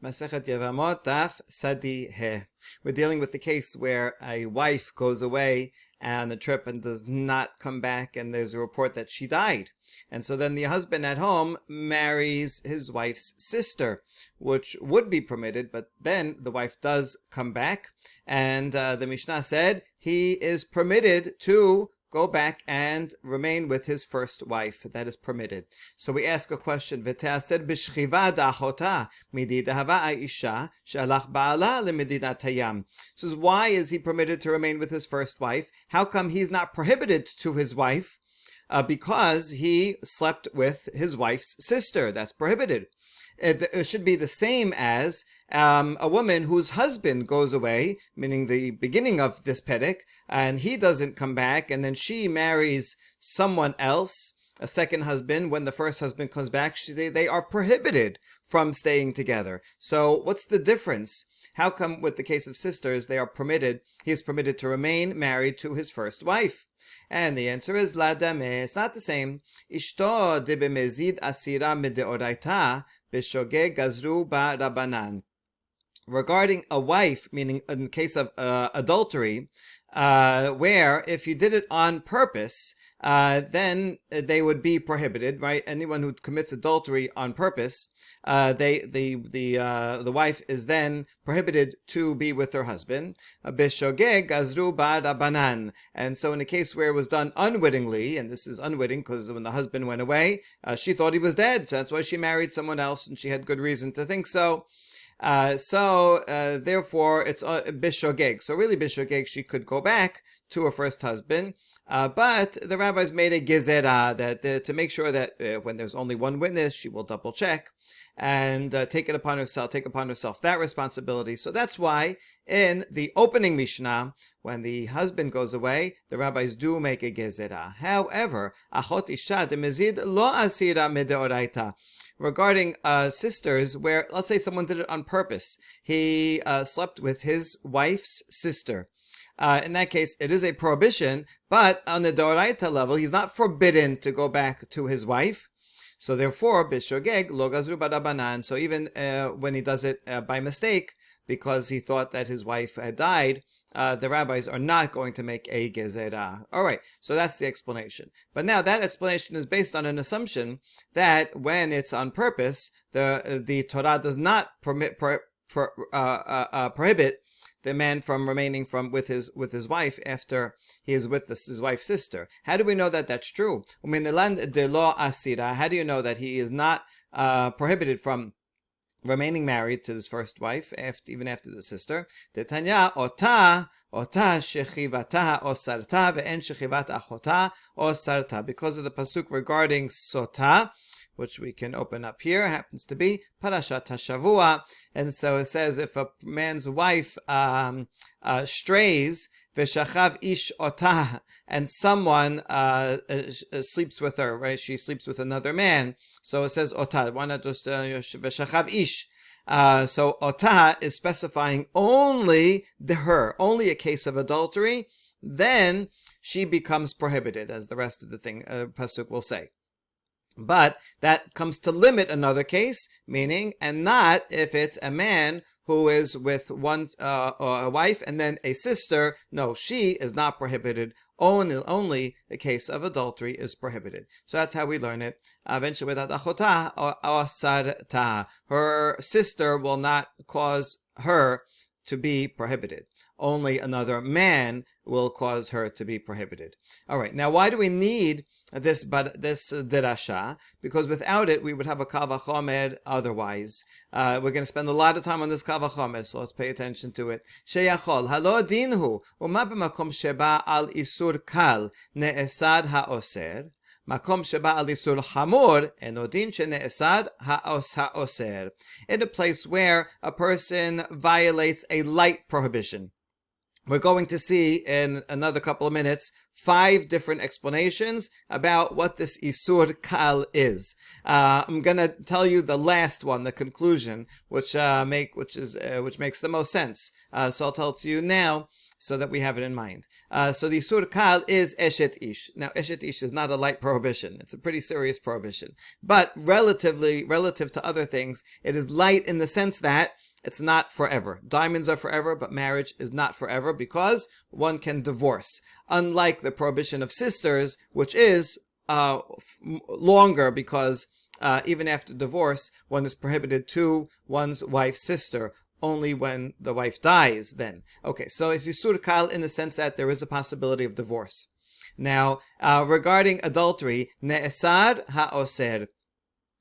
Masechet Yevamot Daf Sadi He. We're dealing with the case where a wife goes away on a trip and does not come back, and there's a report that she died. And so then the husband at home marries his wife's sister, which would be permitted, but then the wife does come back, and the Mishnah said he is permitted to go back and remain with his first wife. That is permitted. So we ask a question. So why is he permitted to remain with his first wife? How come he's not prohibited to his wife? Because he slept with his wife's sister. That's prohibited. It should be the same as a woman whose husband goes away, meaning the beginning of this perek, and he doesn't come back, and then she marries someone else, a second husband. When the first husband comes back, they are prohibited from staying together. So what's the difference? How come with the case of sisters, he is permitted to remain married to his first wife? And the answer is la dameh. It's not the same. Ishto de bemezid asira mideoraita b'shogeg gazru ba rabanan. Regarding a wife, meaning in the case of adultery, where if you did it on purpose, then they would be prohibited, right? Anyone who commits adultery on purpose, the wife is then prohibited to be with her husband. B'shogeg gazru ba rabanan. And so in a case where it was done unwittingly, and this is unwitting because when the husband went away, she thought he was dead, so that's why she married someone else, and she had good reason to think so. Therefore, it's bishogeg. So really, bishogeg, she could go back to her first husband. But the rabbis made a gezerah that to make sure that when there's only one witness, she will double check and take upon herself that responsibility. So that's why in the opening Mishnah, when the husband goes away, the rabbis do make a gezerah. However, achot isha demezid lo asira mideoraita. Regarding sisters, where let's say someone did it on purpose, he slept with his wife's sister. In that case, it is a prohibition, but on the doraita level, he's not forbidden to go back to his wife. So therefore, bishogeg lo gazru barabanan. So even when he does it by mistake, because he thought that his wife had died, the rabbis are not going to make a gezerah. All right, so that's the explanation. But now that explanation is based on an assumption that when it's on purpose, the Torah does not prohibit the man from remaining with his wife after he is with his wife's sister. How do we know that that's true? How do you know that he is not prohibited from remaining married to his first wife, even after the sister? Detanya ota shechivata o sarta ve'en shechivat achota o sarta. Because of the pasuk regarding sota, which we can open up here, happens to be Parashat HaShavua. And so it says if a man's wife strays, v'shachav ish otah, and someone sleeps with her, right? She sleeps with another man. So it says otah. Why not just v'shachav ish? So otah is specifying only only a case of adultery. Then she becomes prohibited, as the rest of the pasuk will say. But that comes to limit another case, meaning, and not if it's a man who is with a wife and then a sister. No, she is not prohibited. Only the case of adultery is prohibited. So that's how we learn it. Her sister will not cause her to be prohibited. Only another man will cause her to be prohibited. All right. Now, why do we need this derasha? Because without it, we would have a kal vachomer otherwise. We're going to spend a lot of time on this kal vachomer, so let's pay attention to it. Sheyachol halo dinhu uma b'makom sheba al isur kal ne'esad ha'oser. Makom sheba al isur hamor enodin shene'esad ha'oser. In a place where a person violates a light prohibition. We're going to see in another couple of minutes 5 different explanations about what this Isur Kal is. I'm going to tell you the last one, the conclusion, which makes the most sense. So I'll tell it to you now. so that we have it in mind. So the Isur Kal is Eshet Ish. Now, Eshet Ish is not a light prohibition. It's a pretty serious prohibition. But relative to other things, it is light in the sense that it's not forever. Diamonds are forever, but marriage is not forever because one can divorce. Unlike the prohibition of sisters, which is longer because even after divorce, one is prohibited to one's wife's sister only when the wife dies then. Okay, so it's Yisur Kal in the sense that there is a possibility of divorce. Now, regarding adultery, Ne'esad ha'oser,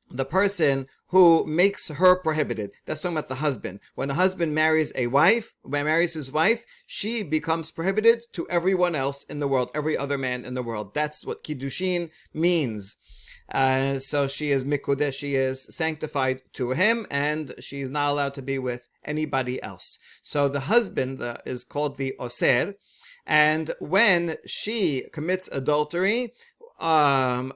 the person who makes her prohibited. That's talking about the husband. When a husband marries his wife, she becomes prohibited to everyone else in the world, every other man in the world. That's what Kiddushin means. So she is mikudesh, she is sanctified to him, and she is not allowed to be with anybody else. So the husband is called the oser, and when she commits adultery on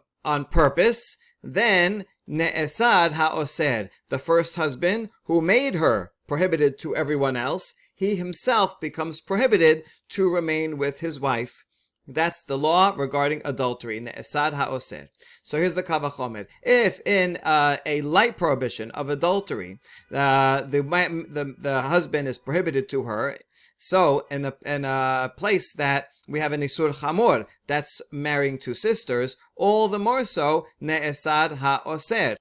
purpose, then ne'esad ha'oser, the first husband who made her prohibited to everyone else, he himself becomes prohibited to remain with his wife. That's the law regarding adultery, ne'esad ha'oser. So here's the Kal Vachomer. If in a light prohibition of adultery, the husband is prohibited to her, so in a place that we have an Isur Chamor, that's marrying two sisters, all the more so, ne'esad ha'oser.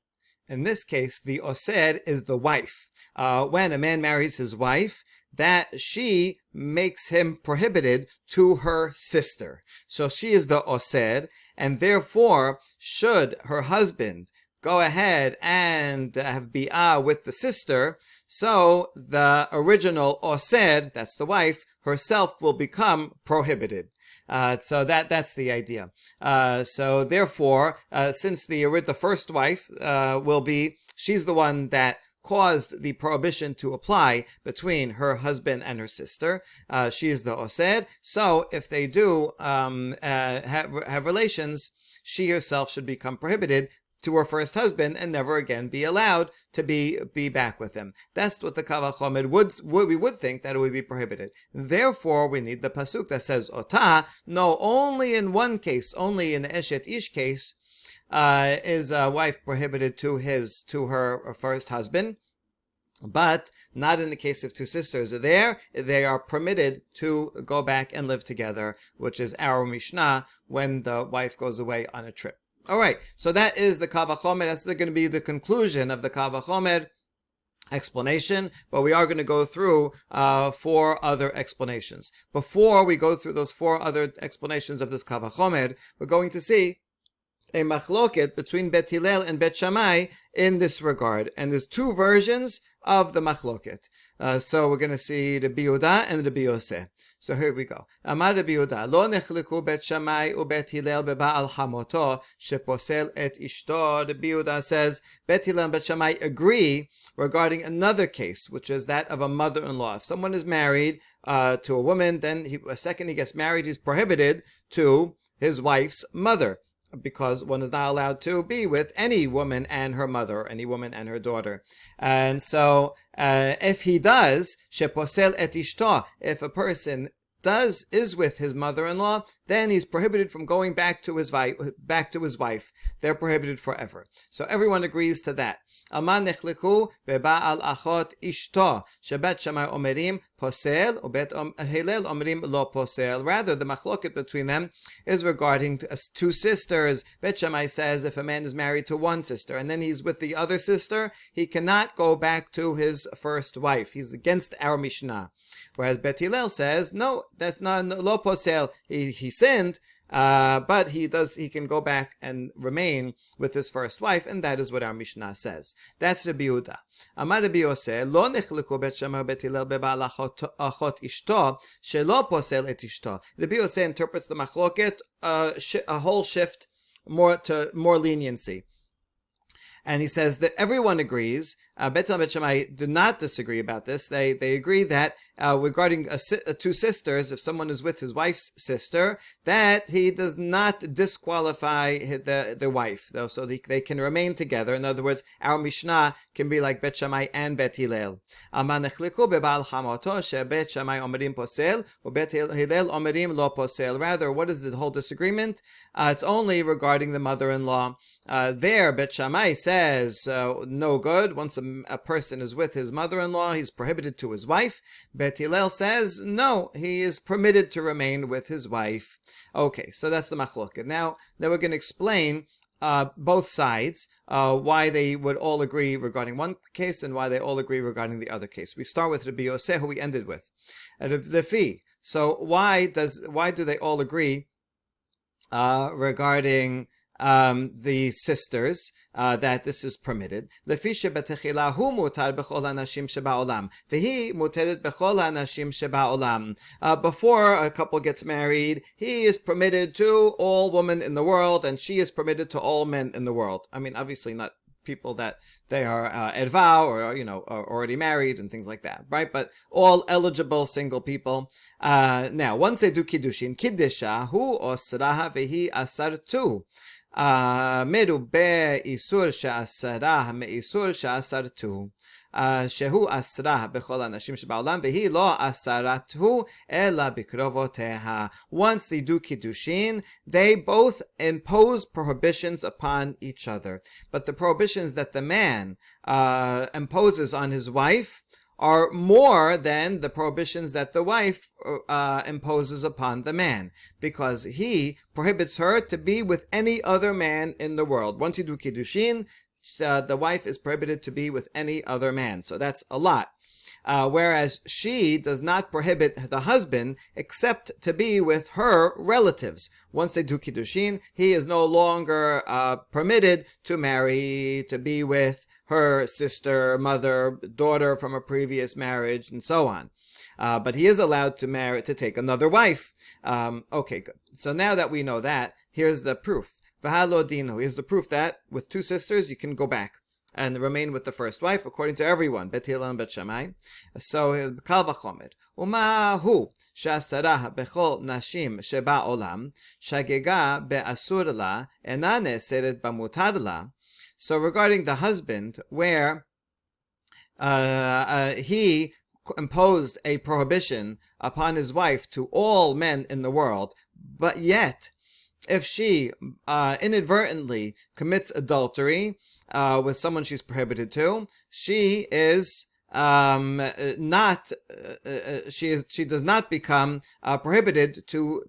In this case, the oser is the wife. When a man marries his wife, that she makes him prohibited to her sister. So she is the oser, and therefore, should her husband go ahead and have bi'ah with the sister, so the original oser, that's the wife, herself will become prohibited. So that's the idea. So therefore, since the first wife she's the one that caused the prohibition to apply between her husband and her sister. She is the oser. So if they do have relations, she herself should become prohibited to her first husband and never again be allowed to be back with him. That's what the Kal Vachomer we would think that it would be prohibited. Therefore, we need the pasuk that says Ota. No, only in one case, only in the Eshet Ish case, is a wife prohibited to her first husband, but not in the case of two sisters. There, they are permitted to go back and live together, which is our Mishnah when the wife goes away on a trip. All right, so that is the Kal Vachomer. That's going to be the conclusion of the Kal Vachomer explanation, but we are going to go through 4 other explanations. Before we go through those 4 other explanations of this Kal Vachomer, we're going to see a machloket between Bet Hillel and Bet Shammai in this regard. And there's 2 versions of the machloket. So we're going to see the Yehuda and the Yosef. So here we go. Amar Rabbi Yehuda, Lo nechliku Bet Shammai u Bet Hillel beba'al hamoto sheposel et ishto. Rabbi Yehuda says Bet Hillel and Bet Shammai agree regarding another case, which is that of a mother-in-law. If someone is married to a woman, then a second he gets married, he's prohibited to his wife's mother, because one is not allowed to be with any woman and her mother, any woman and her daughter. And so, if he does, sheposel et ishto, if a person is with his mother-in-law, then he's prohibited from going back to his wife. They're prohibited forever. So everyone agrees to that. Aman nechliku beba'al achot ishto shebet Shammai omerim posel ubet Hillel omerim lo posel. Rather, the machloket between them is regarding 2 sisters. Bet Shammai says if a man is married to one sister and then he's with the other sister, he cannot go back to his first wife. He's against our Mishnah. Whereas Bet Hillel says no, that's not lo posel. He sinned. But he can go back and remain with his first wife, and that is what our Mishnah says. That's Rabbi Yehuda. Amar Rabbi Yosef, Lo nechliku Bet Shammai Bet Hillel beba'al achot ishto shelo posel et ishto. Rabbi Yosef interprets the machloket a whole shift more leniency. And he says that everyone agrees Bet Hillel and Bet Shammai do not disagree about this. They agree that regarding two sisters, if someone is with his wife's sister, that he does not disqualify the wife, though, so they can remain together. In other words, our Mishnah can be like Bet Shammai and Bet Hillel. Rather, what is the whole disagreement? It's only regarding the mother-in-law. There, Bet Shammai says no good. Once a person is with his mother-in-law, he's prohibited to his wife. Bet Hillel says no, he is permitted to remain with his wife. Okay, so that's the machloket. Now we're going to explain both sides, why they would all agree regarding one case and why they all agree regarding the other case. We start with Rabbi Yosef, who we ended with. Lefi. So why do they all agree regarding the sisters, that this is permitted? Before a couple gets married, he is permitted to all women in the world, and she is permitted to all men in the world. I mean, obviously not people that they are edva or are already married and things like that, right? But all eligible single people. Now, once they do kiddushin, kiddishahu osraha vehi asartu. מרובה איסור שאסרה מאיסור שאסרתו, שהוא אסרה בכל הנשים שבעולם, והיא לא אסרתו אלא בקרובותיה. Once they do kiddushin, they both impose prohibitions upon each other. But the prohibitions that the man imposes on his wife are more than the prohibitions that the wife imposes upon the man, because he prohibits her to be with any other man in the world. Once you do kiddushin, the wife is prohibited to be with any other man. So that's a lot. Whereas she does not prohibit the husband except to be with her relatives. Once they do kiddushin, he is no longer permitted to be with her sister, mother, daughter from a previous marriage, and so on. But he is allowed to take another wife. Okay, good. So now that we know that, here's the proof. V'halo dino. Here's the proof that with two sisters, you can go back and remain with the first wife, according to everyone, Bet Hillel and Bet Shammai. So, kal v'chomer. Umahu she'asarah bechol nashim sheba olam, shagega be'asur la, ena ne'eseret b'mutar la. So regarding the husband, where he imposed a prohibition upon his wife to all men in the world, but yet, if she inadvertently commits adultery with someone she's prohibited to, she is she does not become prohibited to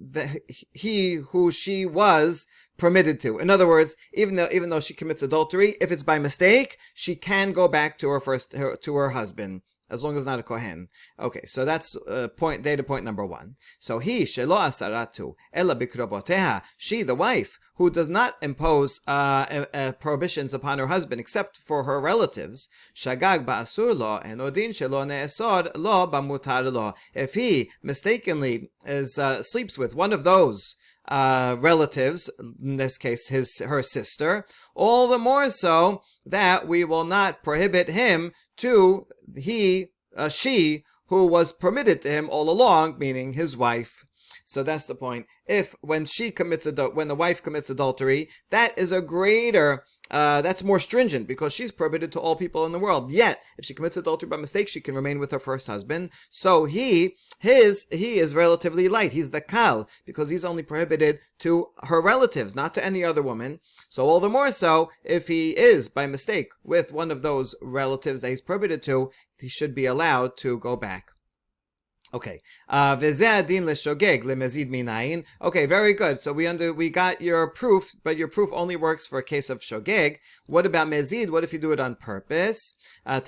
he who she was permitted to. In other words, even though she commits adultery, if it's by mistake, she can go back to her husband, as long as not a kohen. Okay, so that's data point number one. So he shelo asaratu ella bikroboteha, she, the wife, who does not impose prohibitions upon her husband except for her relatives, shagag ba'asur lo and odin shelo ne'esod lo ba'mutar lo. If he mistakenly sleeps with one of those relatives, in this case her sister, all the more so that we will not prohibit him to she who was permitted to him all along, meaning his wife. So that's the point. When the wife commits adultery, that is a greater, that's more stringent because she's prohibited to all people in the world. Yet, if she commits adultery by mistake, she can remain with her first husband. So he is relatively light. He's the kal because he's only prohibited to her relatives, not to any other woman. So all the more so, if he is by mistake with one of those relatives that he's prohibited to, he should be allowed to go back. Okay. Okay, very good. So we got your proof, but your proof only works for a case of shogeg. What about mezid? What if you do it on purpose? The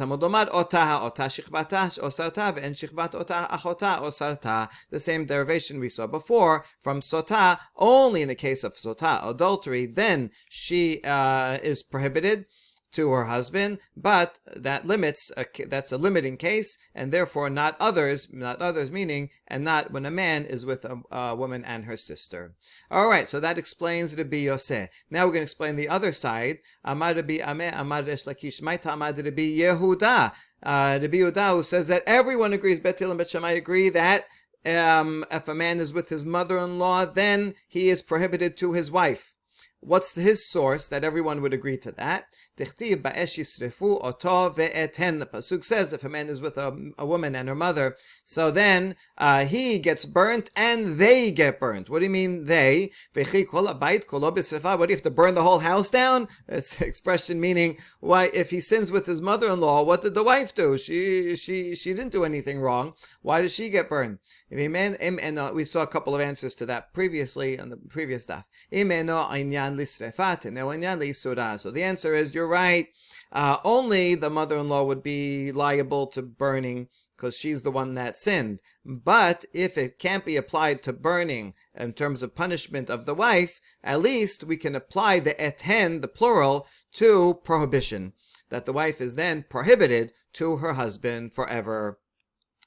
same derivation we saw before from sota, only in the case of sota, adultery, then she is prohibited to her husband, but that limits, that's a limiting case, and therefore not others meaning, and not when a man is with a woman and her sister. All right, so that explains Rabbi Yosef. Now we're going to explain the other side. Amar Rabbi Ameh, Amar Resh Lakish, Maita Amar Rabbi Yehuda. Rabbi Yehuda, who says that everyone agrees, Bet Hillel and Bet Shammai agree that if a man is with his mother-in-law, then he is prohibited to his wife. What's his source that everyone would agree to that? The pasuk says if a man is with a woman and her mother, so then he gets burnt and they get burnt. What do you mean they? What do you have to burn the whole house down? It's an expression meaning, why, if he sins with his mother-in-law, what did the wife do? She didn't do anything wrong. Why does she get burned? And we saw a couple of answers to that previously on the previous stuff. So the answer is, you're right. Only the mother-in-law would be liable to burning because she's the one that sinned. But if it can't be applied to burning in terms of punishment of the wife, at least we can apply the eten, the plural, to prohibition, that the wife is then prohibited to her husband forever.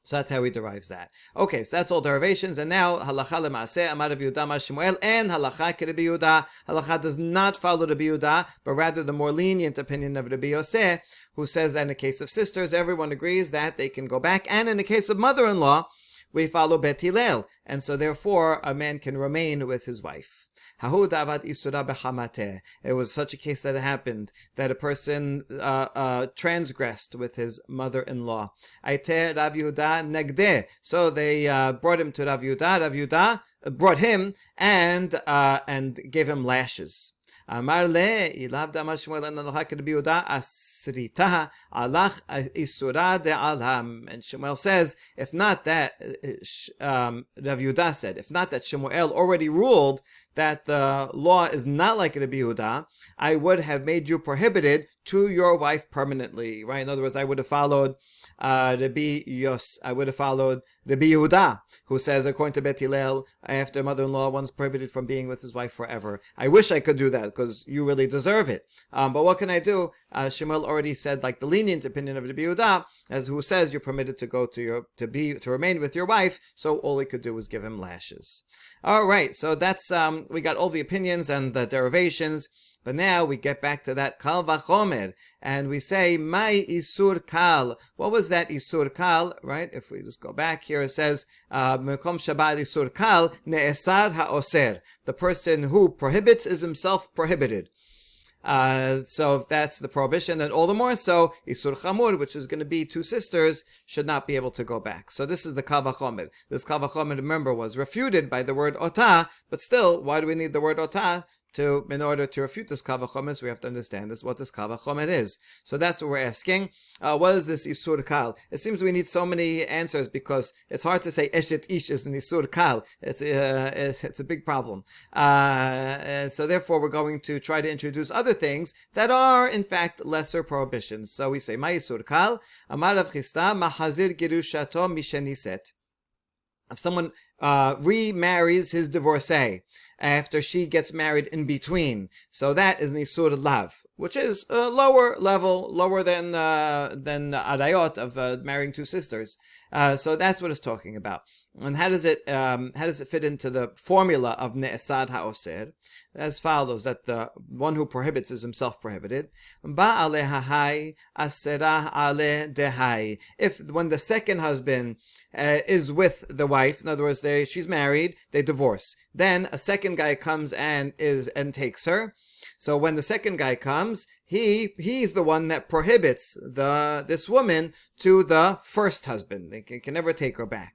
So that's how he derives that. Okay, so that's all derivations. And now, halacha lemaaseh, amar Rabbi Yehuda, amar Shmuel, and halacha ke Rabbi Yehuda. Halacha does not follow Rabbi Yehuda, but rather the more lenient opinion of Rabbi Yosef, who says that in the case of sisters, everyone agrees that they can go back. And in the case of mother-in-law, we follow Bet Hillel. And so therefore, a man can remain with his wife. It was such a case that happened, that a person transgressed with his mother-in-law. So they brought him to Rav Yehuda. Rav Yehuda brought him and gave him lashes. Amar le ilav damar Shmuel and halacha Rabbi Yehuda asrita alach isura de alam. And Shmuel says, if not that, Rav Yehuda said, if not that Shmuel already ruled that the law is not like Rabbi Yehuda, I would have made you prohibited to your wife permanently. Right? In other words, I would have followed Rabbi Yehuda, who says, according to Bet Hillel, after mother-in-law, one's prohibited from being with his wife forever. I wish I could do that, because you really deserve it. But what can I do? Shmuel already said, like the lenient opinion of Rabbi Yehuda, as who says you're permitted to go to remain with your wife, so all he could do was give him lashes. All right, so that's we got all the opinions and the derivations. But now we get back to that kal vachomer, and we say, Mai isur kal. What was that isur kal, right? If we just go back here, it says, Mekom shabbat isur kal, ne'esar ha'oser. The person who prohibits is himself prohibited. So if that's the prohibition, then all the more so, Isur Chamur, which is going to be two sisters, should not be able to go back. So this is the Kal Vachomer. This Kal Vachomer, remember, was refuted by the word Otah, but still, why do we need the word Otah? In order to refute this Kal Vachomer, we have to understand what this Kal Vachomer is. So that's what we're asking. What is this Isur Kal? It seems we need so many answers because it's hard to say Eshet Ish is an Isur Kal. It's a big problem. So therefore, we're going to try to introduce other things that are, in fact, lesser prohibitions. So we say, Ma Isur Kal, Amar Rav Chisda, Mahazir Girushato Misheniset. If someone remarries his divorcee after she gets married in between, so that is Nisur Lav, which is a lower level, lower than Arayot of marrying two sisters. So that's what it's talking about. And how does it fit into the formula of Ne'esad Ha'oser? As follows, that the one who prohibits is himself prohibited. Ba'ale hahai aserah ale dehai. If when the second husband is with the wife, in other words, she's married, they divorce. Then a second guy comes and takes her. So when the second guy comes, he's the one that prohibits this woman to the first husband. They can never take her back.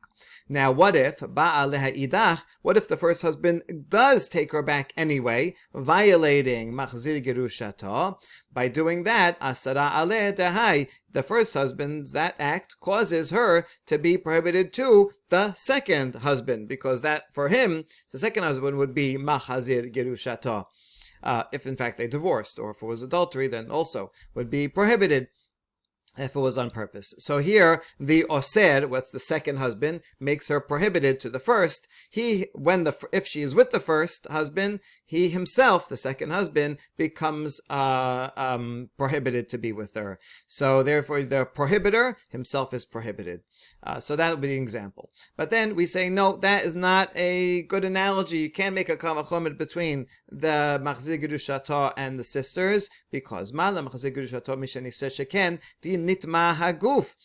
Now, what if the first husband does take her back anyway, violating machzir gerushato? By doing that, asara ale dehai, the first husband's, that act causes her to be prohibited to the second husband, because that, for him, the second husband would be machzir gerushato. If in fact they divorced, or if it was adultery, then also would be prohibited if it was on purpose. So here, the oser, what's the second husband, makes her prohibited to the first. If she is with the first husband, he himself, the second husband, becomes prohibited to be with her. So therefore, the prohibitor himself is prohibited. So that would be the example. But then we say, no, that is not a good analogy. You can't make a kavachomet between the machzir gerushato and the sisters, because mala machzir gerushato mishaniseh sheken di nitma haguf.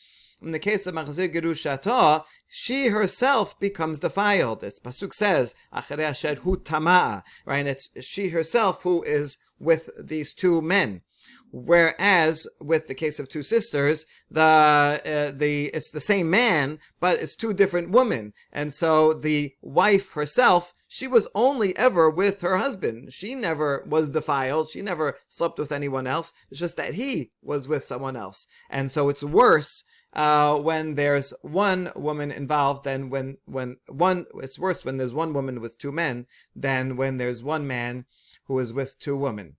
In the case of machzir gerushato, she herself becomes defiled. It's pasuk says, acharei asher hu tamaa, right? And it's she herself who is with these two men. Whereas with the case of two sisters, it's the same man, but it's two different women, and so the wife herself, she was only ever with her husband. She never was defiled. She never slept with anyone else. It's just that he was with someone else, and so it's worse when there's one woman involved than when one. It's worse when there's one woman with two men than when there's one man who is with two women.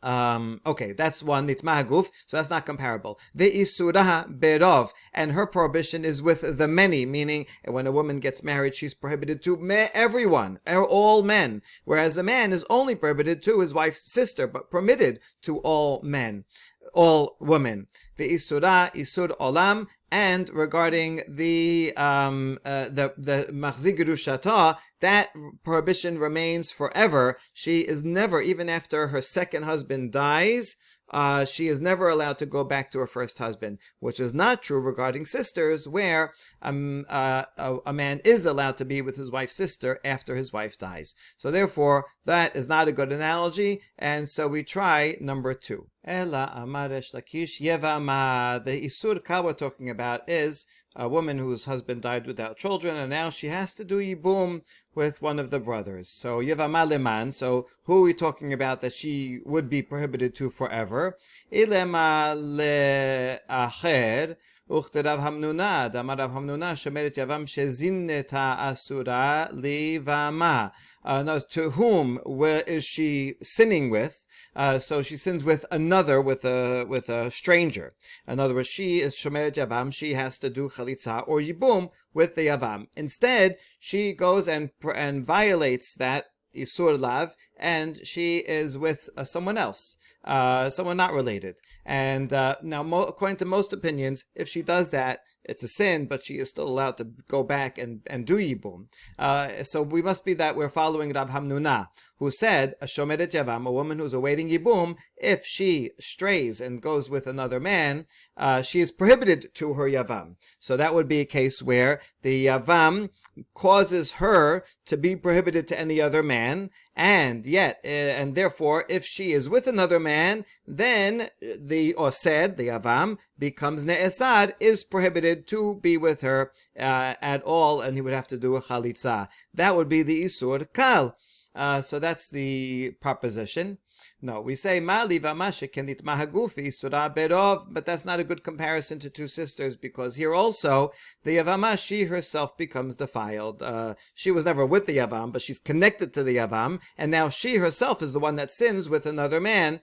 Okay, that's one, nitma haguf, so that's not comparable. Ve'isuraha berov, and her prohibition is with the many, meaning when a woman gets married, she's prohibited to everyone, all men, whereas a man is only prohibited to his wife's sister, but permitted to all men, all women. Ve'isura, isur olam. And regarding the machzir gerushato, that prohibition remains forever. She is never, even after her second husband dies, she is never allowed to go back to her first husband, which is not true regarding sisters, where a man is allowed to be with his wife's sister after his wife dies. So therefore, that is not a good analogy, and so we try number 2. Ela amaresh lakish yevama. The isur kal we're talking about is a woman whose husband died without children, and now she has to do yibum with one of the brothers. So yevama leman. So who are we talking about that she would be prohibited to forever? Ilema leacher. Uchterav hamnuna. Damar Rav Hamnuna shomeret yavam shezinneta asura livama. Now, to whom is she sinning with? So she sins with another, with a stranger. In other words, she is shomeret yavam. She has to do chalitza or yibum with the yavam. Instead, she goes and violates that isur lav, and she is with someone else, someone not related. And now, according to most opinions, if she does that, it's a sin, but she is still allowed to go back and do yibum. So we must be that we're following Rav Hamnuna, who said, a shomeret yavam, a woman who's awaiting yibum, if she strays and goes with another man, she is prohibited to her yavam. So that would be a case where the yavam causes her to be prohibited to any other man, and therefore, if she is with another man, then the osed, the avam, becomes ne'esad, is prohibited to be with her at all, and he would have to do a chalitza. That would be the isur kal. So that's the proposition. No, we say mali v'mashe mahagufi surah berov, but that's not a good comparison to two sisters, because here also the Yavama, she herself becomes defiled. She was never with the Yavam, but she's connected to the Yavam, and now she herself is the one that sins with another man.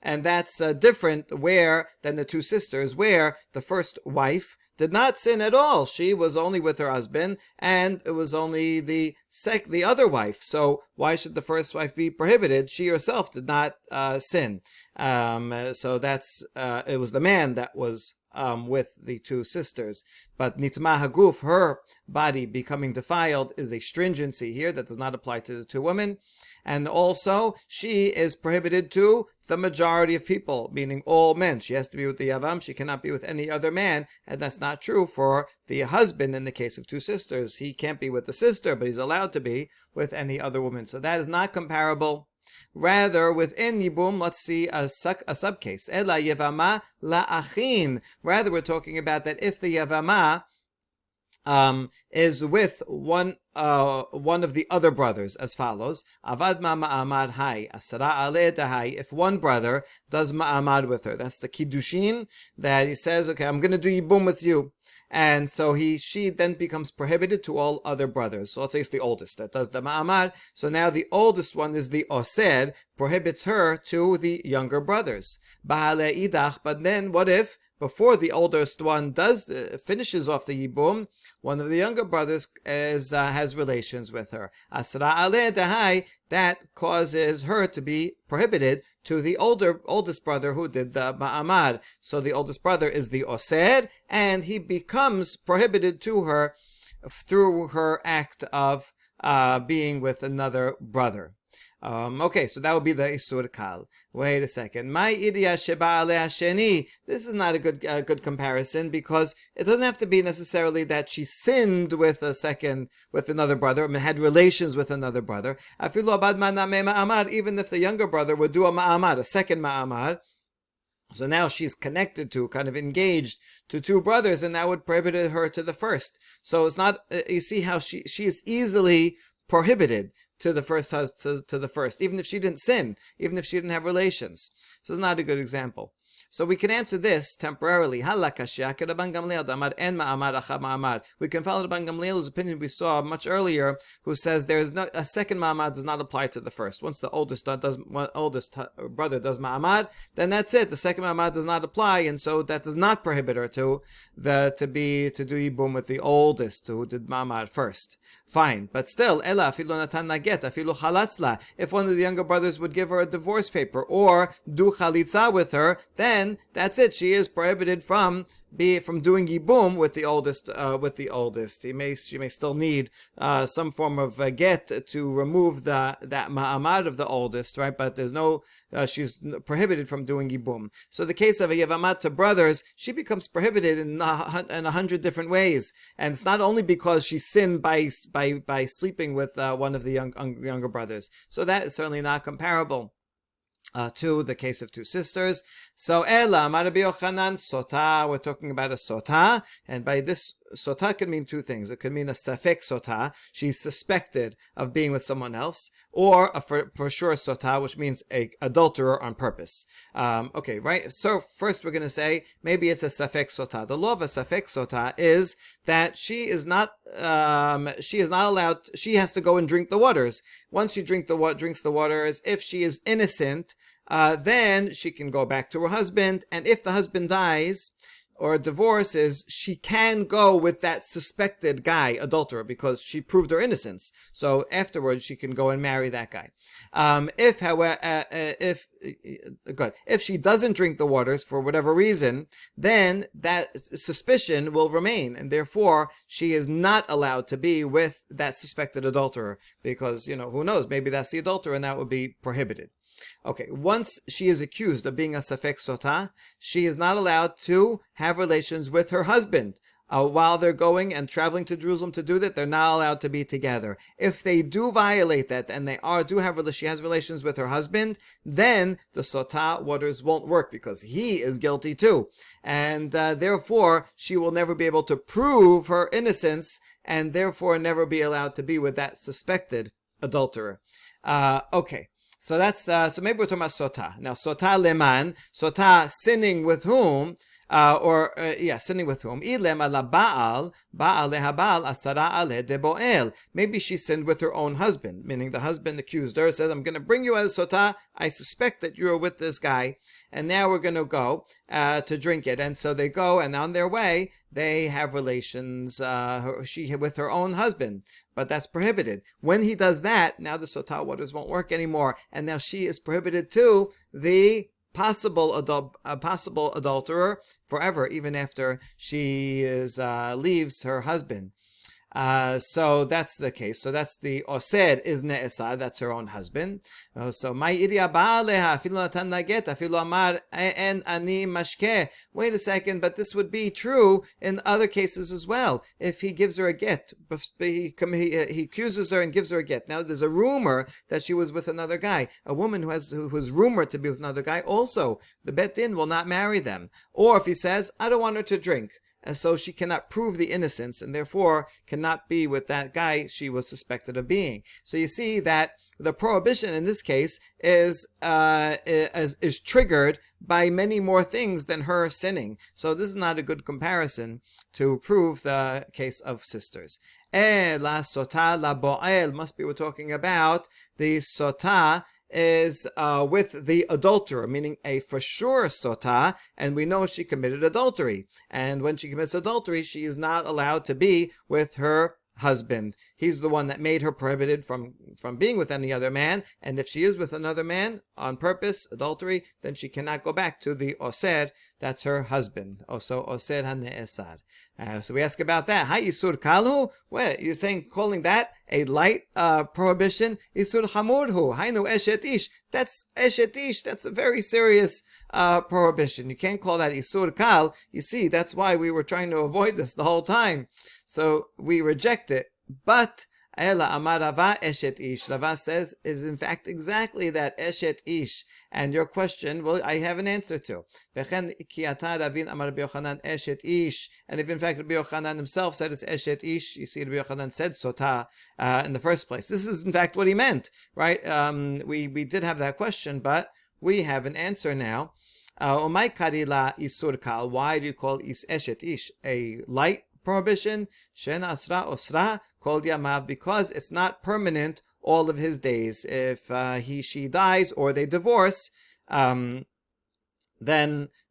And that's different than the two sisters, where the first wife did not sin at all. She was only with her husband, and it was only the other wife. So why should the first wife be prohibited? She herself did not sin. So that's it was the man that was with the two sisters. But nitma haguf, her body becoming defiled, is a stringency here that does not apply to the two women. And also, she is prohibited to the majority of people, meaning all men. She has to be with the Yavam. She cannot be with any other man. And that's not true for the husband in the case of two sisters. He can't be with the sister, but he's allowed to be with any other woman. So that is not comparable. Rather, within Yibum, let's see a subcase. Ela Yevama la'achin. Rather, we're talking about that if the Yevama is with one of the other brothers, as follows: Avad ma'amad hai asara aleh dahai. If one brother does ma'amad with her, that's the kiddushin, that he says, okay, I'm going to do yibum with you, and so she then becomes prohibited to all other brothers. So let's say it's the oldest that does the ma'amad. So now the oldest one is the osed, prohibits her to the younger brothers. Bahale idach. But then what if before the oldest one finishes off the yibum, one of the younger brothers has relations with her. Asra aleh dahai, that causes her to be prohibited to the oldest brother who did the ma'amad. So the oldest brother is the osed, and he becomes prohibited to her through her act of being with another brother. Okay, so that would be the Isur Kal. Wait a second. My idea sheba aleh sheni. This is not a good comparison, because it doesn't have to be necessarily that she sinned with another brother, and had relations with another brother. Afilu abad maname ma'amad, even if the younger brother would do a ma'amad, a second ma'amad. So now she's connected to, kind of engaged to two brothers, and that would prohibit her to the first. So it's not, you see how she is easily prohibited to the first husband, to the first, even if she didn't sin, even if she didn't have relations. So it's not a good example. So we can answer this temporarily. We can follow the Ban Gamliel's opinion we saw much earlier, who says a second ma'amad does not apply to the first. Once the oldest brother does ma'amad, then that's it. The second ma'amad does not apply, and so that does not prohibit her to do yibum with the oldest who did ma'amad first. Fine, but still, ela afilu natan naget, afilu chalatzla. If one of the younger brothers would give her a divorce paper or do chalitza with her, then that's it. She is prohibited from doing yibum with the oldest. She may still need some form of get to remove that ma'amad of the oldest, right? But there's no. She's prohibited from doing yibum. So the case of a Yevamot to brothers, she becomes prohibited in 100 different ways, and it's not only because she sinned by sleeping with one of the younger brothers. So that is certainly not comparable to the case of two sisters. So Ela Rabbi Yochanan Sota, we're talking about a Sota, and by this Sota could mean two things. It could mean a Safek Sota, she's suspected of being with someone else, or a for sure Sota, which means a adulterer on purpose. Okay, right? So first we're going to say maybe it's a Safek Sota. The law of a Safek Sota is that she is not allowed, she has to go and drink the waters. Once she drinks the waters, if she is innocent, then she can go back to her husband, and if the husband dies or divorces, she can go with that suspected guy, adulterer, because she proved her innocence. So afterwards, she can go and marry that guy. If she doesn't drink the waters for whatever reason, then that suspicion will remain, and therefore she is not allowed to be with that suspected adulterer, because, who knows, maybe that's the adulterer, and that would be prohibited. Okay, once she is accused of being a Safek Sota, she is not allowed to have relations with her husband. While they're going and traveling to Jerusalem to do that, they're not allowed to be together. If they do violate that, and she has relations with her husband, then the Sota waters won't work, because he is guilty too. And therefore, she will never be able to prove her innocence, and therefore never be allowed to be with that suspected adulterer. Okay. So that's so maybe we're talking about Sota. Now, Sota leman, Sota sinning with whom? Sinning with whom? Maybe she sinned with her own husband, meaning the husband accused her, said, I'm going to bring you as Sota. I suspect that you're with this guy, and now we're going to go to drink it. And so they go, and on their way, they have relations, she with her own husband, but that's prohibited. When he does that, now the Sota waters won't work anymore, and now she is prohibited to the possible adulterer forever, even after she leaves her husband. So that's the case. So that's the Osed is Ne'esar, that's her own husband. So my idia ba'aleha afilu natan naget afilu amar en ani mashke. Wait a second, but this would be true in other cases as well. If he gives her a get, he accuses her and gives her a get. Now there's a rumor that she was with another guy. A woman who was rumored to be with another guy, also the Bet Din will not marry them. Or if he says, I don't want her to drink, and so she cannot prove the innocence, and therefore cannot be with that guy she was suspected of being. So you see that the prohibition in this case is triggered by many more things than her sinning. So this is not a good comparison to prove the case of sisters. La sota la bo'el, must be we're talking about the sota is with the adulterer, meaning a for sure sota, and we know she committed adultery. And when she commits adultery, she is not allowed to be with her husband. He's the one that made her prohibited from being with any other man, and if she is with another man on purpose, adultery, then she cannot go back to the oser, that's her husband. Also oser hane'esar. So we ask about that. Hi isur kalhu? What, you're saying, calling that a light prohibition? Isur hamurhu. Hainu eshet ish. That's eshet ish. That's a very serious prohibition. You can't call that isur kal. You see, that's why we were trying to avoid this the whole time. So we reject it. But Ela Amar Rava Eshet Ish. Rava says is in fact exactly that, Eshet Ish. And your question, well, I have an answer to. And if in fact Rabbi Yochanan himself said it's Eshet Ish, you see Rabbi Yochanan said Sota in the first place. This is in fact what he meant, right? We did have that question, but we have an answer now. Why do you call Eshet Ish a light prohibition? Shen asra osra kol yamav, because it's not permanent all of his days. If she dies or they divorce, then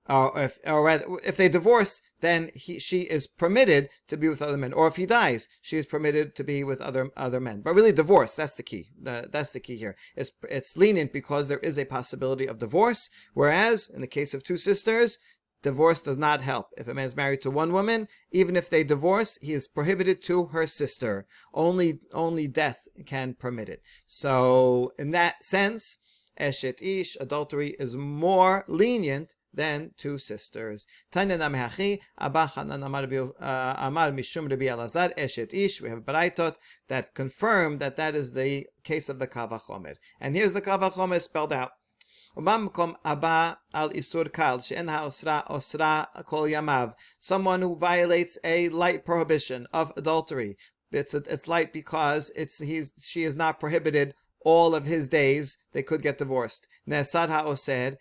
if they divorce, then she is permitted to be with other men. Or if he dies, she is permitted to be with other men. But really, divorce, that's the key. That's the key here. It's lenient because there is a possibility of divorce. Whereas in the case of two sisters, divorce does not help. If a man is married to one woman, even if they divorce, he is prohibited to her sister. Only death can permit it. So in that sense, Eshet Ish, adultery, is more lenient than two sisters. Tanya Namehachi, Abba Hanan Amar Mishum Rabbi Elazar, Eshet Ish. We have Baraitot that confirm that is the case of the Kal Vachomer. And here's the Kal Vachomer spelled out. Someone who violates a light prohibition of adultery. It's light because she is not prohibited all of his days. They could get divorced. So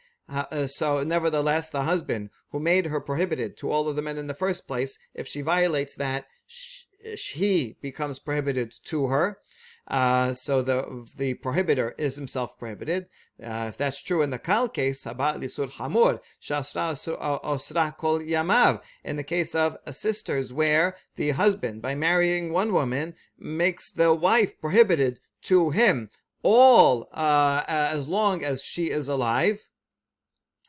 nevertheless, the husband who made her prohibited to all of the men in the first place, if she violates that, he becomes prohibited to her. So the prohibitor is himself prohibited. If that's true in the Kal case, in the case of sisters, where the husband, by marrying one woman, makes the wife prohibited to him all as long as she is alive,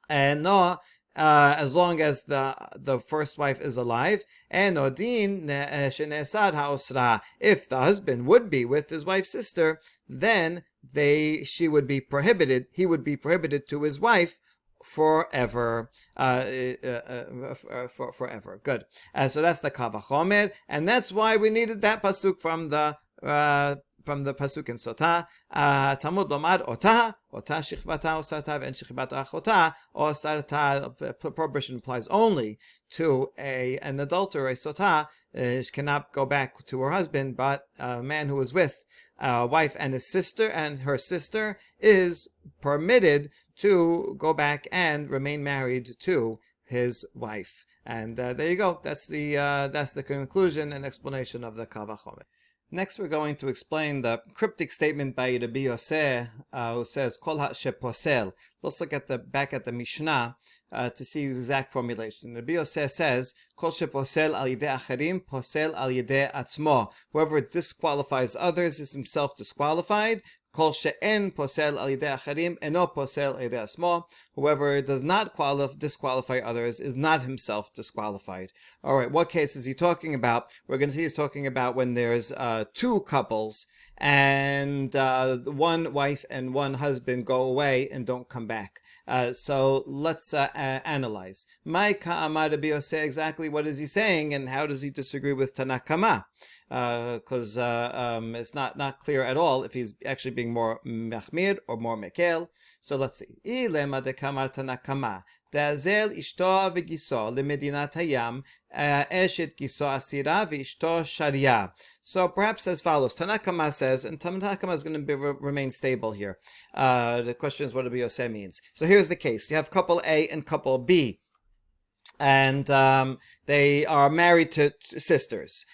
and no, as long as the first wife is alive, and odin shenesad haosra, if the husband would be with his wife's sister, then he would be prohibited to his wife forever. Forever. Good. So that's the Kal Vachomer, and that's why we needed that pasuk from the pasuk in Sota. Talmud Lomad Ota Shichvata Osarta and Shichvata Achota Osarta. Prohibition applies only to an adulterer, a Sota. She cannot go back to her husband, but a man who is with a wife and his sister, and her sister is permitted to go back and remain married to his wife. And there you go. That's the conclusion and explanation of the Kal Vachomer. Next, we're going to explain the cryptic statement by Rabbi Yosef, who says, Kol ha-sheposel. Let's look back at the Mishnah to see the exact formulation. Rabbi Yosef says, Kol sheposel al yidei acherim, posel al yidei atzmo. Whoever disqualifies others is himself disqualified. Kol she'en posel al yidei acherim, eno posel al yidei atzmo. Whoever does not disqualify others is not himself disqualified. All right, what case is he talking about? We're going to see he's talking about when there's two couples and one wife and one husband go away and don't come back. So let's analyze. My Ka'amar Rabbi Yosef, exactly what is he saying, and how does he disagree with Tanakama? Because it's not clear at all if he's actually being more machmir or more mekel. So let's see. Ilema de kamar Tanakama. Dazel ishto v'giso lemedinat hayam eshet giso asira v'ishto sharia. So perhaps as follows. Tanakama says, and Tanakama is going to remain stable here. The question is what Rabbi Yosef means. So here's the case. You have couple A and couple B. and they are married to sisters.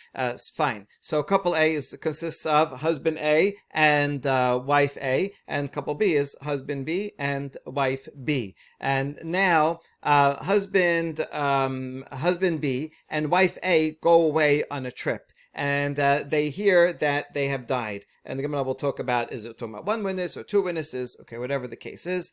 Fine. So couple A consists of husband A and wife A, and couple B is husband B and wife B. And now husband B and wife A go away on a trip. And they hear that they have died. And the Gemara will talk about, is it talking about one witness or two witnesses? Okay, whatever the case is.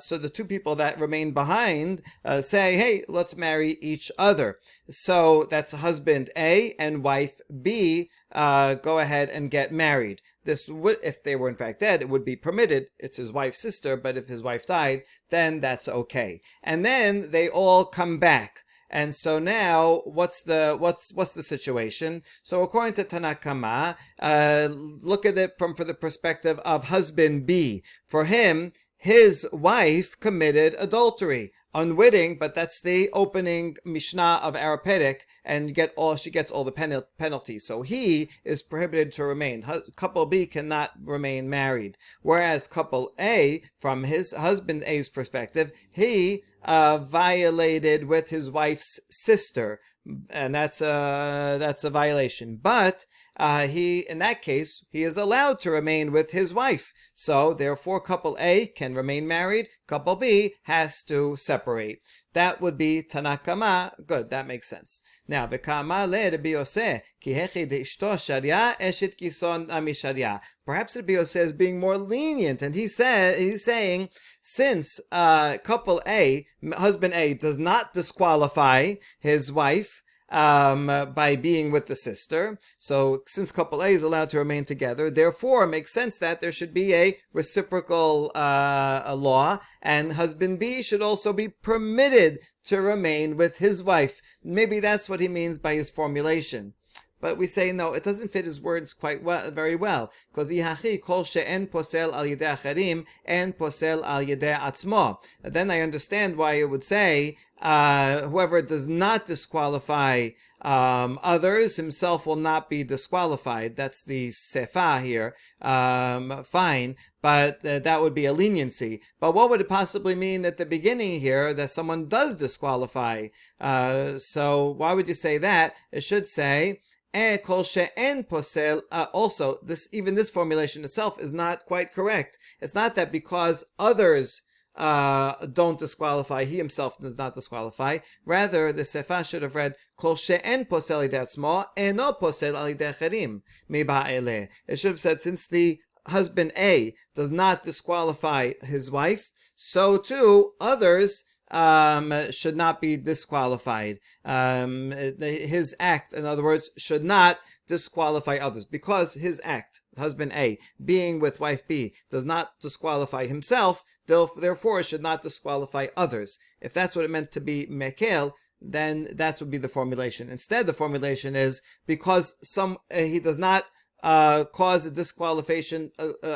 So the two people that remain behind say, hey, let's marry each other. So that's husband A and wife B go ahead and get married. This would, if they were in fact dead, it would be permitted. It's his wife's sister, but if his wife died, then that's okay. And then they all come back. And so now, what's the situation? So according to Tanakama, look at it from the perspective of husband B. For him, his wife committed adultery, unwitting, but that's the opening Mishnah of Arapedic, and she gets all the penalties. So he is prohibited to remain. Couple B cannot remain married. Whereas couple A, from his husband A's perspective, he violated with his wife's sister, and that's a violation. But in that case, he is allowed to remain with his wife. So therefore, couple A can remain married. Couple B has to separate. That would be Tanakama. Good, that makes sense. Now, v'kama le Rabbi Yosef, ki hechi de'ishto sharia eshet kison ami sharia. Perhaps Rabbi Yosef is being more lenient, and he's saying, since couple A, husband A, does not disqualify his wife by being with the sister, so since couple A is allowed to remain together, therefore it makes sense that there should be a reciprocal law, and husband B should also be permitted to remain with his wife. Maybe that's what he means by his formulation. But we say, no, it doesn't fit his words very well. Because ihachi kol she'en posel al yedei acharim, en posel al yedei atzmo. Then I understand why it would say, whoever does not disqualify others, himself will not be disqualified. That's the sefa here. Fine, but that would be a leniency. But what would it possibly mean at the beginning here that someone does disqualify? So why would you say that? It should say, also, even this formulation itself is not quite correct. It's not that because others don't disqualify, he himself does not disqualify. Rather, the sefa should have read kol she'en posel alidei atzmo eno posel alidei acherim miba'eleh. It should have said, since the husband A does not disqualify his wife, so too others should not be disqualified. His act, in other words, should not disqualify others, because his act, husband A, being with wife B, does not disqualify himself, therefore should not disqualify others. If that's what it meant to be mekel, then that would be the formulation. Instead, the formulation is because he does not cause a disqualification,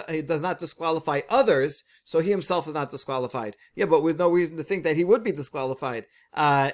he does not disqualify others, so he himself is not disqualified. Yeah, but with no reason to think that he would be disqualified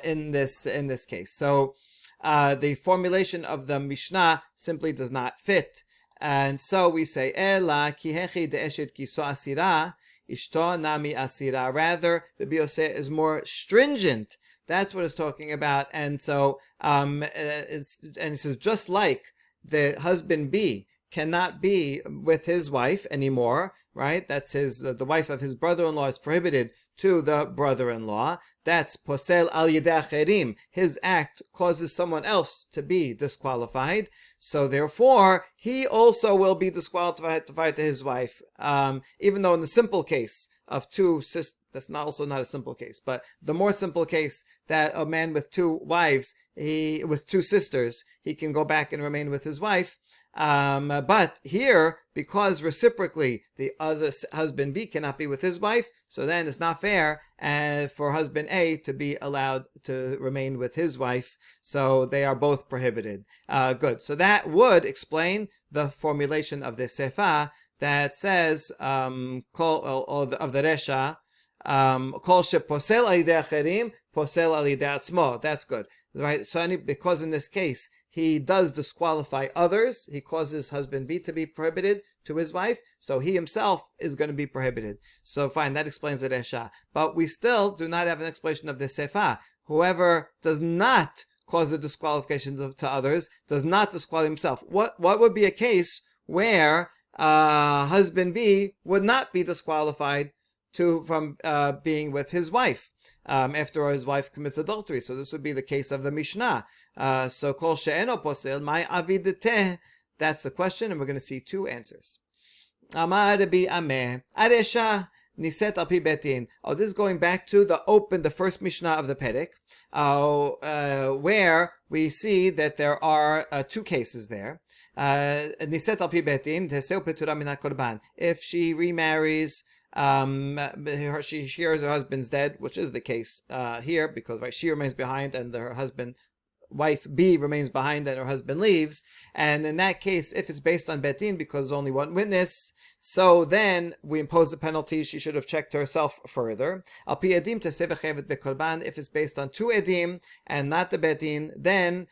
in this case. So the formulation of the Mishnah simply does not fit. And so we say, Ela ki hechi de'eshet kiso asira, ishto nami asira. Rather, Rabbi Yosef is more stringent. That's what it's talking about. And so, and he says, just like the husband B cannot be with his wife anymore, right? That's the wife of his brother-in-law is prohibited to the brother-in-law. That's posel al yedei acherim. His act causes someone else to be disqualified. So therefore, he also will be disqualified to his wife. Even though in the simple case of two sisters, that's also not a simple case, but the more simple case that a man with two wives, with two sisters, he can go back and remain with his wife. But here, because reciprocally the other husband B cannot be with his wife, so then it's not fair for husband A to be allowed to remain with his wife. So they are both prohibited. Good. So that would explain the formulation of the sefa that says of the resha. Kol sheposel alidei acherim, posel alidei atzmo. That's good, right? So because in this case he does disqualify others, he causes husband B to be prohibited to his wife, so he himself is going to be prohibited. So fine, that explains the resha. But we still do not have an explanation of the sefa. whoever does not cause a disqualification to others does not disqualify himself. What would be a case where husband B would not be disqualified from being with his wife after his wife commits adultery? So this would be the case of the Mishnah. So kol she'eno posel my avidete. That's the question, and we're going to see two answers. Amar Rabbi Ameh Aresha Niset al pi betin. Oh, this is going back to the first Mishnah of the Perek, where we see that there are two cases there. Niset al pi betin teseu petura min hakorban. If she remarries, she hears her husband's dead, which is the case here, because she remains behind and her husband, wife B, remains behind and her husband leaves. And in that case, if it's based on betin, because there's only one witness, so then we impose the penalty. She should have checked herself further. Al pi edim teseh v'chevet bekorban. If it's based on two edim and not the betin, then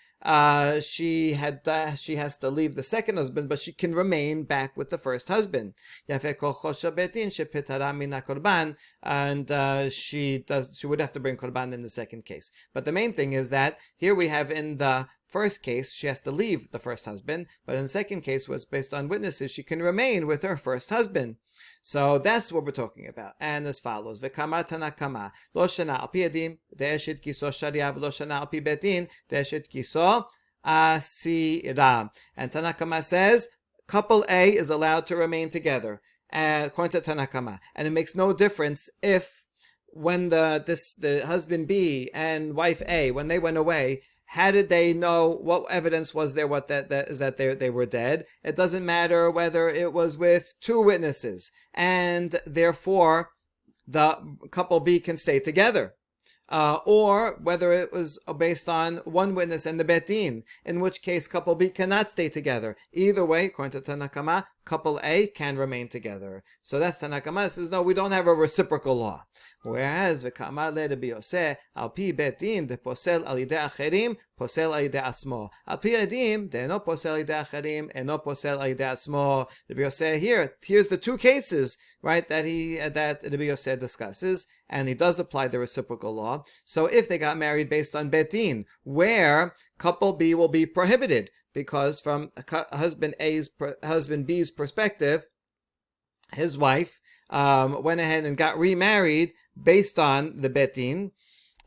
she has to leave the second husband, but she can remain back with the first husband. Yafeh kol chosha betin shepetara min hakorban, and she would have to bring korban in the second case. But the main thing is that here we have in the first case, she has to leave the first husband, but in the second case, was based on witnesses, she can remain with her first husband. So that's what we're talking about. And as follows: V'kamar tanakama lo shana al pi edim de'eshet kiso sharia v'lo shana al pi betin de'eshet kiso asira. And Tanakama says couple A is allowed to remain together, according to Tanakama, and it makes no difference if when the husband B and wife A, when they went away, how did they know? What evidence was there? That they were dead? It doesn't matter whether it was with two witnesses, and therefore the couple B can stay together, or whether it was based on one witness and the betin, in which case couple B cannot stay together. Either way, according to Tanakama, couple A can remain together. So that's Tanakama says, no, we don't have a reciprocal law. Whereas v'kamar le Rabbi Yosef al pi betin de posel al idei acherim posel al idei asmo. Al pi edim de no posel al idei acherim and no posel al idei asmo. Rabbi Yosef here's the two cases, right, that Rabbi Yosef discusses, and he does apply the reciprocal law. So if they got married based on betin, where couple B will be prohibited, because from husband B's perspective, his wife went ahead and got remarried based on the betin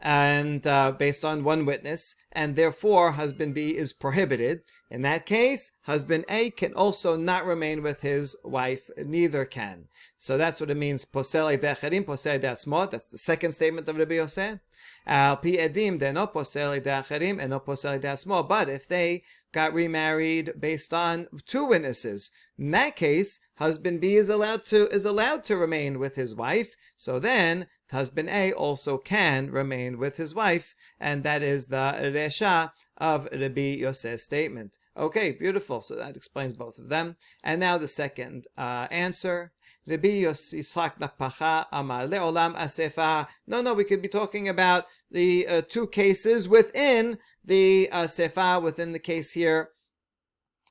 and based on one witness, and therefore husband B is prohibited. In that case, husband A can also not remain with his wife. Neither can. So that's what it means. Posel idei acherim, posel idei asmo. That's the second statement of Rabbi Yosef. Al pi edim de no posel idei acherim and no posel idei asmo. But if they got remarried based on two witnesses, in that case, husband B is allowed to remain with his wife. So then husband A also can remain with his wife, and that is the resha of Rabbi Yosef's statement. Okay, beautiful. So that explains both of them. And now the second answer. Rabbi Yitzchak Napacha Amar Leolam Asefa. No, we could be talking about the two cases within the Sefa, within the case here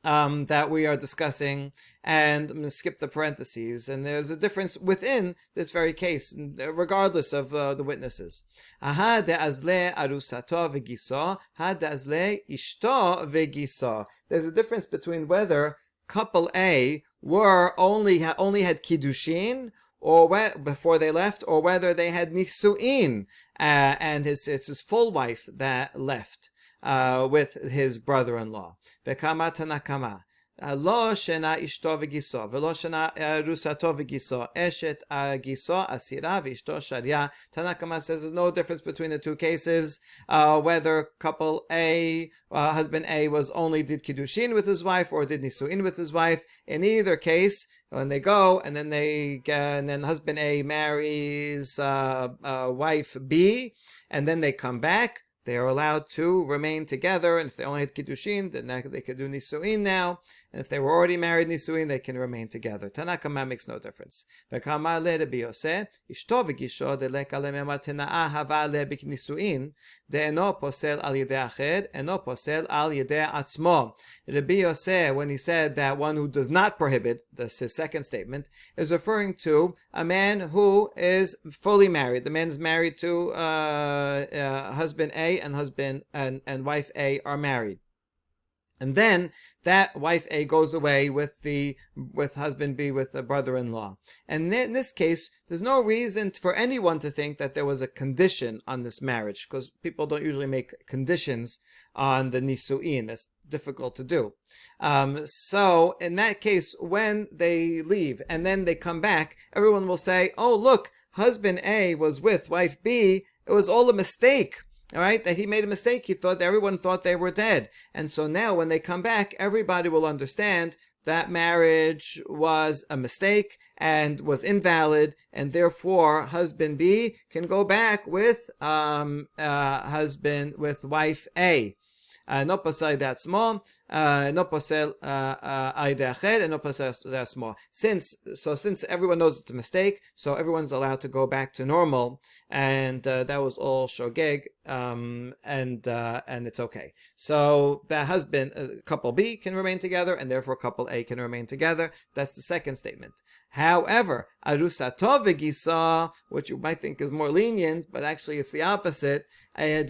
that we are discussing, and I'm going to skip the parentheses, and there's a difference within this very case, regardless of the witnesses. Aha de'azle arusato v'giso, ha de'azle ishto v'giso. There's a difference between whether couple A only had kiddushin or before they left, or whether they had nisuin, and it's his full wife that left with his brother-in-law. Bekama Tanakama. Lo shena ishto v'giso, v'lo shena rusato v'giso, eshet giso asira v'ishto sharia. Tanakama says there's no difference between the two cases, whether couple A, husband A did kiddushin with his wife or did nisuin with his wife. In either case, when they go and then husband A marries wife B, and then they come back, they are allowed to remain together. And if they only had kiddushin, then they could do nisuin now. And if they were already married nisuin, they can remain together. Tanakama makes no difference. Rabbi Yosef, when he said that one who does not prohibit, that's his second statement, is referring to a man who is fully married. The man is married to husband A, and husband and wife A are married. And then that wife A goes away with husband B, with the brother-in-law. And in this case, there's no reason for anyone to think that there was a condition on this marriage, because people don't usually make conditions on the nisu'in. That's difficult to do. So in that case, when they leave and then they come back, everyone will say, oh, look, husband A was with wife B. It was all a mistake. All right, that he made a mistake. Everyone thought they were dead. And so now when they come back, everybody will understand that marriage was a mistake and was invalid, and therefore husband B can go back with wife A. No posel that small, no posel acher, and no posel that small. Since everyone knows it's a mistake, so everyone's allowed to go back to normal, and that was all shogeg, and it's okay. So the husband, couple B can remain together, and therefore couple A can remain together. That's the second statement. However, arusato v'gisa, which you might think is more lenient, but actually it's the opposite. When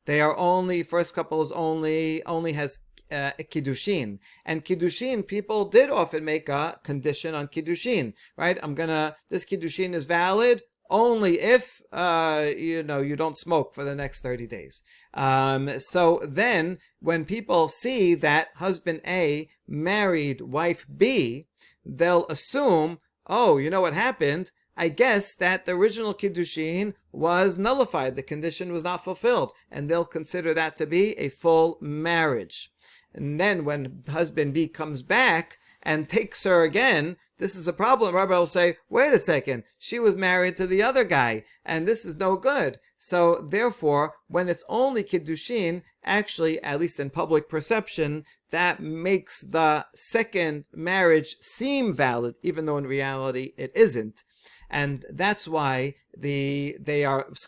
they are only, first couple is only has kiddushin, and kiddushin, people did often make a condition on kiddushin, right? This kiddushin is valid only if you don't smoke for the next 30 days. So then when people see that husband A married wife B, they'll assume, oh, you know what happened? I guess that the original kiddushin was nullified. The condition was not fulfilled, and they'll consider that to be a full marriage. And then when husband B comes back and takes her again, this is a problem. Rabbi will say, wait a second, she was married to the other guy, and this is no good. So therefore, when it's only kiddushin, actually, at least in public perception, that makes the second marriage seem valid, even though in reality it isn't. And that's why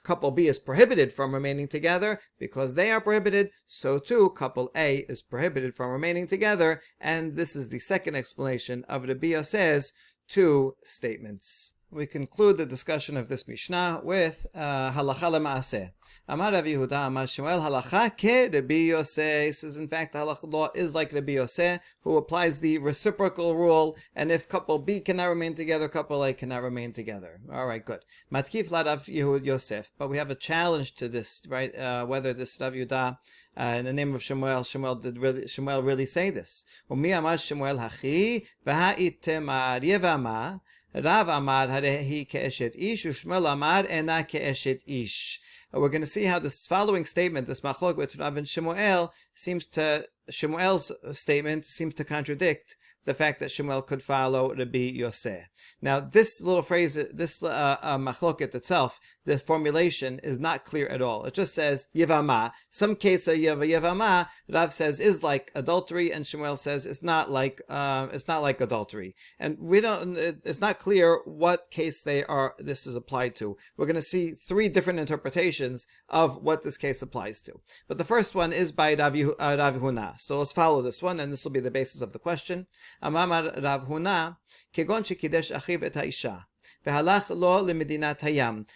couple B is prohibited from remaining together. Because they are prohibited, so too couple A is prohibited from remaining together. And this is the second explanation of Rabbi Yosef's two statements. We conclude the discussion of this Mishnah with halacha lemaaseh. Amar Rav Yehuda, Amar Shmuel, halacha ke Rabbi Yosef. Says in fact the halacha law is like Rabbi Yosef, who applies the reciprocal rule, and if couple B cannot remain together, couple A cannot remain together. All right, good. Matkif la Rav Yosef, but we have a challenge to this, right? Whether this Rav Yehuda, in the name of Shmuel really say this? Umi Amar Shmuel hachi v'ha'itemar Yevamot. Rav Amar harehi ke'eshet ish, u'Shmuel Amar ena ke'eshet ish. We're going to see how this following statement, this machlok between Rav and Shmuel's statement seems to contradict the fact that Shmuel could follow Rabbi Yosef. Now, this little phrase, this machloket itself, the formulation is not clear at all. It just says Yevamot. Some case of Yevamot, Rav says is like adultery, and Shmuel says it's not like adultery. And it's not clear what case this is applied to. We're going to see three different interpretations of what this case applies to. But the first one is by Rav Huna. So let's follow this one, and this will be the basis of the question. Amar Rav Huna, kegon shekidesh achiv et haisha, v'halach lo lemedinat hayam.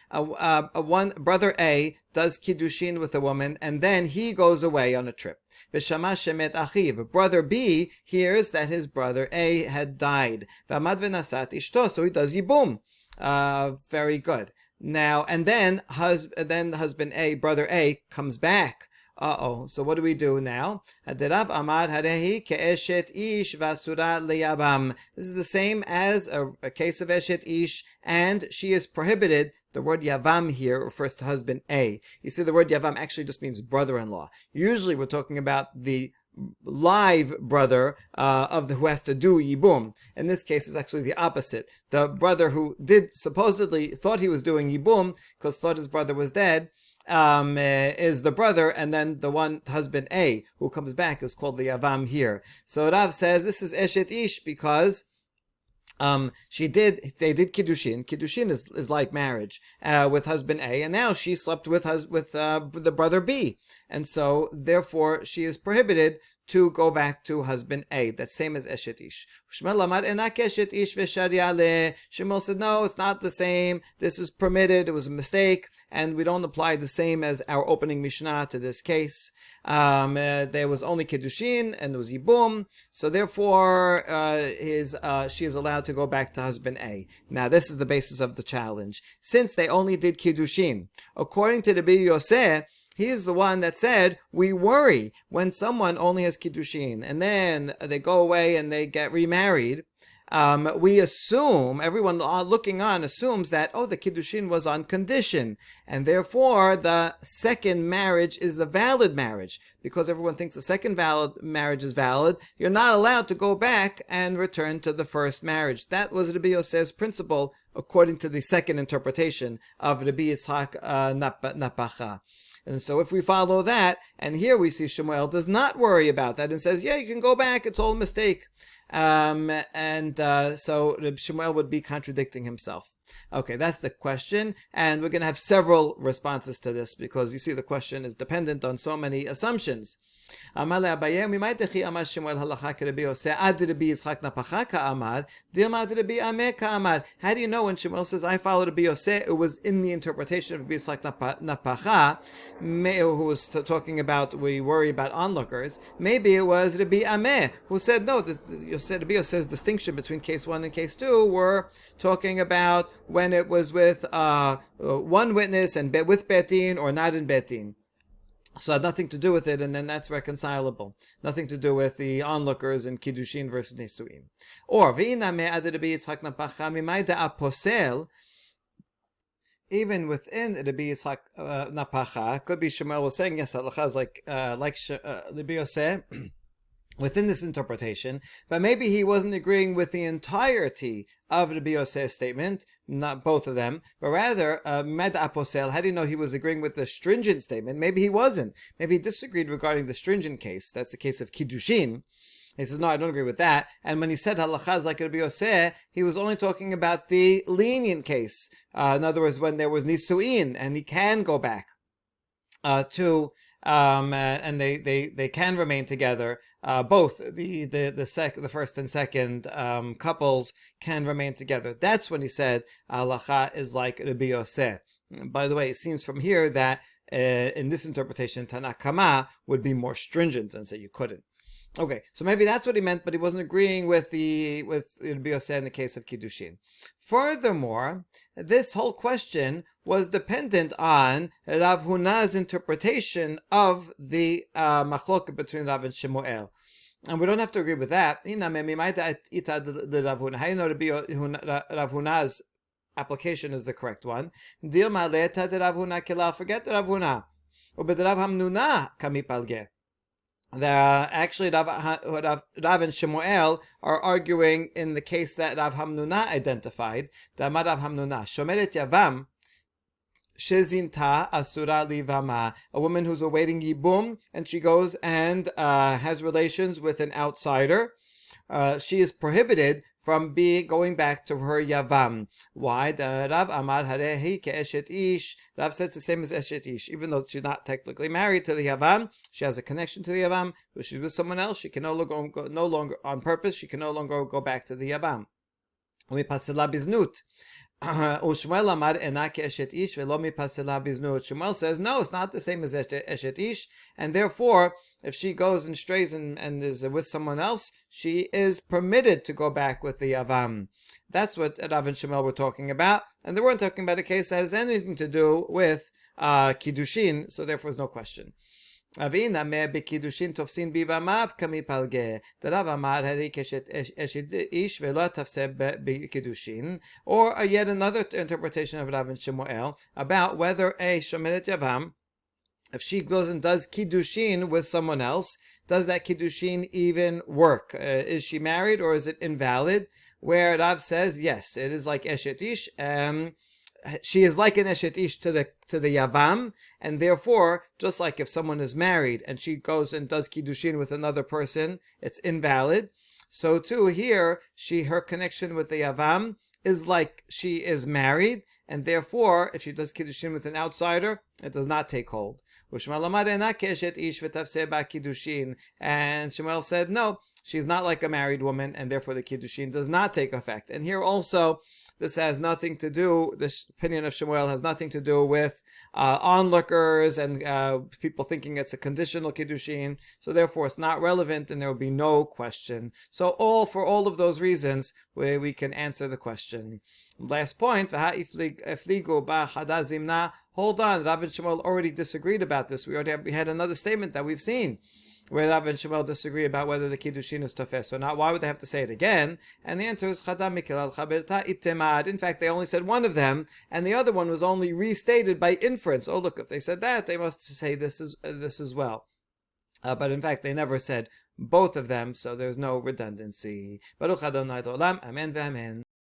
One brother A does kiddushin with a woman, and then he goes away on a trip. V'shama shemet achiv. Brother B hears that his brother A had died. V'amad v'nasat ishto. So he does yibum. Very good. Now, and then husband A, brother A, comes back. So what do we do now? This is the same as a case of Eshet Ish, and she is prohibited. The word Yavam here refers to husband A. You see, the word Yavam actually just means brother-in-law. Usually we're talking about the live brother who has to do yibum. In this case, it's actually the opposite. The brother who supposedly thought he was doing yibum because thought his brother was dead is the brother, and then the one husband A who comes back is called the Yavam here. So Rav says this is Eshet Ish because they did Kiddushin. Kiddushin is like marriage with husband A, and now she slept with the brother B, and so therefore she is prohibited to go back to husband A. That's same as Eshet Ish. Shmuel said, no, it's not the same. This is permitted. It was a mistake, and we don't apply the same as our opening Mishnah to this case. There was only Kiddushin, and it was Yibum, so therefore she is allowed to go back to husband A. Now, this is the basis of the challenge. Since they only did Kiddushin, according to the Rabbi Yosef, he is the one that said, we worry when someone only has Kiddushin and then they go away and they get remarried. We assume, everyone looking on assumes that, the Kiddushin was on condition, and therefore the second marriage is a valid marriage. Because everyone thinks the second valid marriage is valid, you're not allowed to go back and return to the first marriage. That was Rabbi Yosef's principle, according to the second interpretation of Rabbi Yitzhak Napacha. And so if we follow that, and here we see Shmuel does not worry about that and says, yeah, you can go back, it's all a mistake. So Shmuel would be contradicting himself. Okay, that's the question, and we're going to have several responses to this because you see the question is dependent on so many assumptions. How do you know when Shmuel says, I followed Rabbi Yosef? It was in the interpretation of Rabbi Yitzhak Napacha, who was talking about, we worry about onlookers. Maybe it was Rabbi Ameh, who said, no, Rabbi Yosef's distinction between case 1 and case 2 were talking about when it was with one witness and with Betin or not in Betin. So it had nothing to do with it, and then that's reconcilable. Nothing to do with the onlookers in Kiddushin versus Nisuim. Or, even within Rabbi Yitzhak Napacha, could be Shmuel was saying, yes, halacha is like Rabbi Yosef, within this interpretation, but maybe he wasn't agreeing with the entirety of Rabbi Yosef's statement, not both of them, but rather, Med Aposel, how do you know he was agreeing with the stringent statement? Maybe he wasn't. Maybe he disagreed regarding the stringent case. That's the case of Kiddushin. He says, no, I don't agree with that. And when he said halakha is like Rabbi Yosef, he was only talking about the lenient case. In other words, when there was nisuin, and he can go back and they can remain together. Both the first and second couples can remain together. That's when he said halacha is like Rabbi Yosef. By the way, it seems from here that in this interpretation, Tanakama would be more stringent and say you couldn't. Okay, so maybe that's what he meant, but he wasn't agreeing with Rabbi Yosef in the case of Kiddushin. Furthermore, this whole question was dependent on Rav Huna's interpretation of the machloket between Rav and Shmuel. And we don't have to agree with that. How do you know Rav Huna's application is the correct one? Forget the Rav Huna. Actually, Rav and Shmuel are arguing in the case that Rav Hamnuna identified. Rav Hamnuna, Shomeret Yavam, Shezinta Asura Livama, a woman who's awaiting Yibum, and she goes and has relations with an outsider. She is prohibited from going back to her Yavam. Why? Rav Amar Harehi Ke'eshet Ish. Rav says the same as Eshet Ish. Even though she's not technically married to the Yavam, she has a connection to the Yavam. If she's with someone else, she can no longer on purpose, she can no longer go back to the Yavam. Shmuel says, no, it's not the same as Eshet Ish, and therefore, if she goes and strays and is with someone else, she is permitted to go back with the Yavam. That's what Rav and Shmuel were talking about, and they weren't talking about a case that has anything to do with Kiddushin, so therefore there's no question. Or yet another interpretation of Rav and Shmuel about whether a Shomeret Yavam if she goes and does kiddushin with someone else, does that kiddushin even work? Is she married or is it invalid? Where Rav says, yes, it is like Eshet Ish. She is like an Eshet Ish to the Yavam, and therefore, just like if someone is married and she goes and does kiddushin with another person, it's invalid. So too here, her connection with the Yavam is like she is married, and therefore, if she does kiddushin with an outsider, it does not take hold. And Shemuel said, no, she's not like a married woman, and therefore the kiddushin does not take effect. And here also, this has nothing to do, this opinion of Shemuel has nothing to do with onlookers and people thinking it's a conditional kiddushin, so therefore it's not relevant and there will be no question. So for all of those reasons, we can answer the question. Last point, hold on, Rav and Shemuel already disagreed about this. We had another statement that we've seen where Rav and Shemuel disagree about whether the kiddushin is tofes or not. Why would they have to say it again? And the answer is chadam mikil al chaberta itemad. In fact, they only said one of them, and the other one was only restated by inference. Oh, look, if they said that, they must say this as well. But in fact, they never said both of them, so there's no redundancy. Baruch Adonai Olam, Amen v'Amen.